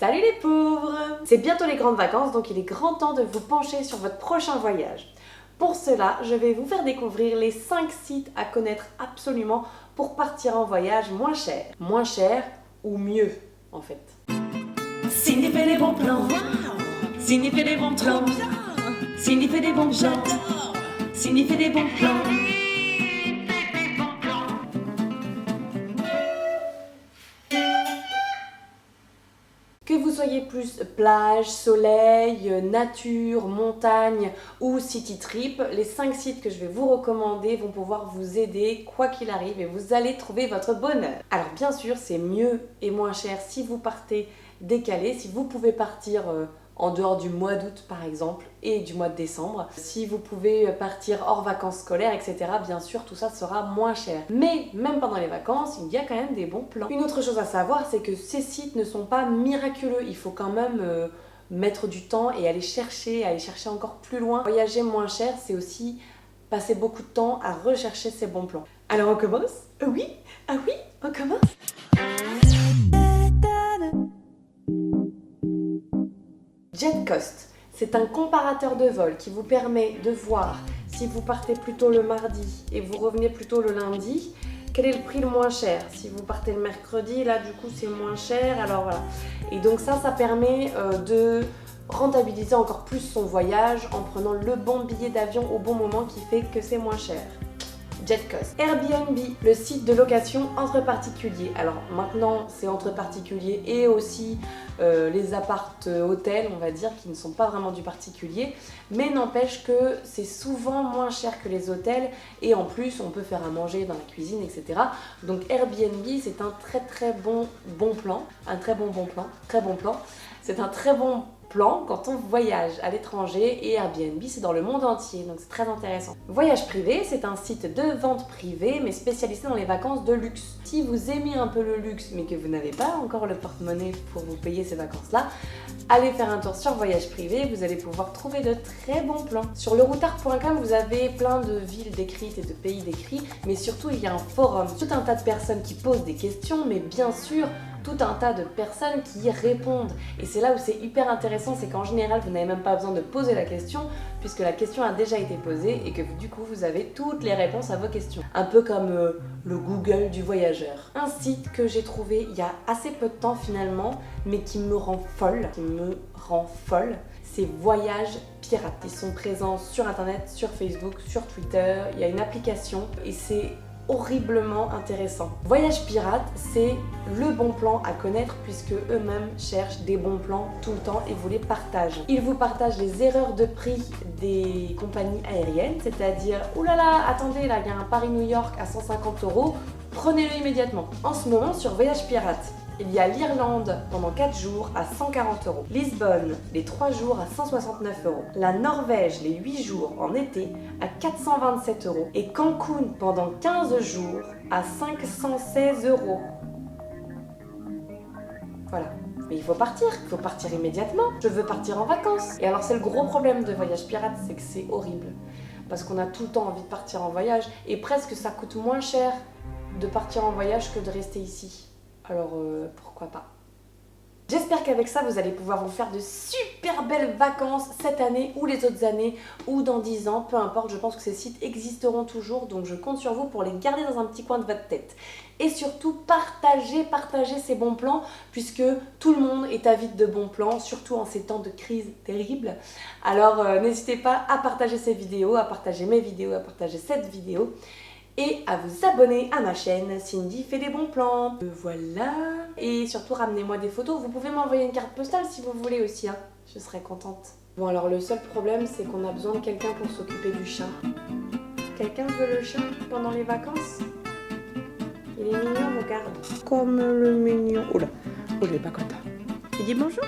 Salut les pauvres! C'est bientôt les grandes vacances, donc il est grand temps de vous pencher sur votre prochain voyage. Pour cela, je vais vous faire découvrir les 5 sites à connaître absolument pour partir en voyage moins cher. Moins cher ou mieux, en fait. Cindy fait des bons plans. Wow. Cindy fait des bons plans. Cindy fait des bons plans. Cindy fait des bons plans. Que vous soyez plus plage, soleil, nature, montagne ou city trip, les 5 sites que je vais vous recommander vont pouvoir vous aider quoi qu'il arrive et vous allez trouver votre bonheur. Alors bien sûr, c'est mieux et moins cher si vous partez décalé, si vous pouvez partir en dehors du mois d'août par exemple et du mois de décembre. Si vous pouvez partir hors vacances scolaires, etc., bien sûr, tout ça sera moins cher. Mais même pendant les vacances, il y a quand même des bons plans. Une autre chose à savoir, c'est que ces sites ne sont pas miraculeux. Il faut quand même mettre du temps et aller chercher encore plus loin. Voyager moins cher, c'est aussi passer beaucoup de temps à rechercher ces bons plans. Alors on commence? Oui? Ah oui? On commence? JetCost, c'est un comparateur de vol qui vous permet de voir si vous partez plutôt le mardi et vous revenez plutôt le lundi, quel est le prix le moins cher. Si vous partez le mercredi, là du coup c'est moins cher, alors voilà. Et donc ça permet de rentabiliser encore plus son voyage en prenant le bon billet d'avion au bon moment qui fait que c'est moins cher. JetCost. Airbnb, le site de location entre particuliers. Alors maintenant c'est entre particuliers et aussi les appart-hôtels, on va dire, qui ne sont pas vraiment du particulier, mais n'empêche que c'est souvent moins cher que les hôtels et en plus on peut faire à manger dans la cuisine, etc. Donc Airbnb c'est un très bon plan, très bon plan. C'est un très bon plan quand on voyage à l'étranger et Airbnb c'est dans le monde entier, donc c'est très intéressant. Voyage privé, c'est un site de vente privée mais spécialisé dans les vacances de luxe. Si vous aimez un peu le luxe mais que vous n'avez pas encore le porte-monnaie pour vous payer ces vacances-là, allez faire un tour sur Voyage privé, vous allez pouvoir trouver de très bons plans. Sur leroutard.com, vous avez plein de villes décrites et de pays décrits, mais surtout il y a un forum, tout un tas de personnes qui posent des questions, mais bien sûr tout un tas de personnes qui y répondent. Et c'est là où c'est hyper intéressant, c'est qu'en général, vous n'avez même pas besoin de poser la question, puisque la question a déjà été posée et que du coup, vous avez toutes les réponses à vos questions. Un peu comme le Google du voyageur. Un site que j'ai trouvé il y a assez peu de temps finalement, mais qui me rend folle, c'est Voyage Pirate. Ils sont présents sur internet, sur Facebook, sur Twitter, il y a une application et c'est horriblement intéressant. Voyage Pirate, c'est le bon plan à connaître puisque eux-mêmes cherchent des bons plans tout le temps et vous les partagent. Ils vous partagent les erreurs de prix des compagnies aériennes, c'est-à-dire « Oulala, attendez, là, il y a un Paris-New York à 150 €, prenez-le immédiatement ». En ce moment, sur Voyage Pirate, il y a l'Irlande pendant 4 jours à 140 €, Lisbonne les 3 jours à 169 €, la Norvège les 8 jours en été à 427 € et Cancun pendant 15 jours à 516 €. Voilà. Mais il faut partir immédiatement. Je veux partir en vacances. Et alors c'est le gros problème de Voyage Pirate, c'est que c'est horrible. Parce qu'on a tout le temps envie de partir en voyage et presque ça coûte moins cher de partir en voyage que de rester ici. Alors pourquoi pas. J'espère qu'avec ça, vous allez pouvoir vous faire de super belles vacances cette année ou les autres années ou dans 10 ans, peu importe, je pense que ces sites existeront toujours, donc je compte sur vous pour les garder dans un petit coin de votre tête. Et surtout, partagez ces bons plans, puisque tout le monde est avide de bons plans, surtout en ces temps de crise terrible. Alors n'hésitez pas à partager ces vidéos, à partager mes vidéos, à partager cette vidéo. Et à vous abonner à ma chaîne, Cindy fait des bons plans. Voilà. Et surtout, ramenez-moi des photos. Vous pouvez m'envoyer une carte postale si vous voulez aussi, hein. Je serai contente. Bon, alors le seul problème, c'est qu'on a besoin de quelqu'un pour s'occuper du chat. Quelqu'un veut le chat pendant les vacances? Il est mignon, regarde. Comme le mignon. Oula, il est pas content. Il dit bonjour.